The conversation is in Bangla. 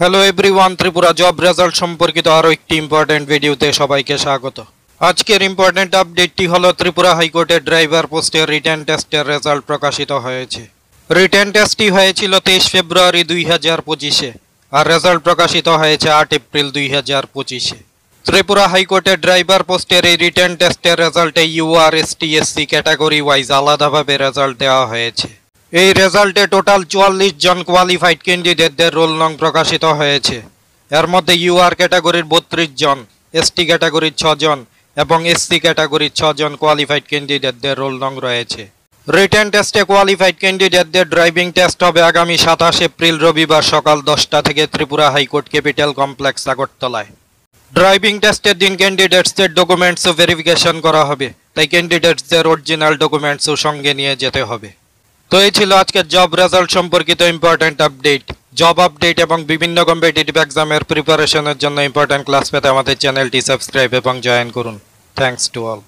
Hello everyone, Tripura job result সম্পর্কিত আরও একটি ইম্পর্টেন্ট ভিডিওতে সবাইকে স্বাগত। আজকের ইম্পর্টেন্ট আপডেটটি হলো ত্রিপুরা হাইকোর্টের ড্রাইভার পোস্টের রিটেন টেস্টের রেজাল্ট প্রকাশিত হয়েছে। রিটেন টেস্টটি হয়েছিল 23 ফেব্রুয়ারি 2025-এ আর রেজাল্ট প্রকাশিত হয়েছে 8 এপ্রিল 2025-এ। ত্রিপুরা হাইকোর্টের ড্রাইভার পোস্টের এই রিটেন টেস্টের রেজাল্টে UR ST SC category wise আলাদাভাবে রেজাল্ট দেওয়া হয়েছে। এই রেজাল্টে টোটাল 44 জন কোয়ালিফাইড ক্যান্ডিডেটদের রোল নং প্রকাশিত হয়েছে। এর মধ্যে ইউআর ক্যাটাগরির 32 জন, এসটি ক্যাটাগরির 6 জন এবং এসসি ক্যাটাগরির 6 জন কোয়ালিফাইড ক্যান্ডিডেটদের রোল নং রয়েছে। রিটেন টেস্টে কোয়ালিফাইড ক্যান্ডিডেটদের ড্রাইভিং টেস্ট হবে আগামী 27 এপ্রিল রবিবার সকাল 10টা থেকে ত্রিপুরা হাইকোর্ট ক্যাপিটাল কমপ্লেক্স আগরতলায়। ড্রাইভিং টেস্টের দিন ক্যান্ডিডেটসদের ডকুমেন্টসও ভেরিফিকেশন করা হবে, তাই ক্যান্ডিডেটসদের অরিজিনাল ডকুমেন্টসও সঙ্গে নিয়ে যেতে হবে। তো এই ছিল আজকের জব রেজাল্ট সম্পর্কিত ইম্পর্টেন্ট আপডেট। জব আপডেট এবং বিভিন্ন কম্পিটিটিভ এক্সামের প্রিপারেশনের জন্য ইম্পর্টেন্ট ক্লাস পেতে আমাদের চ্যানেলটি সাবস্ক্রাইব এবং জয়েন করুন। Thanks to all.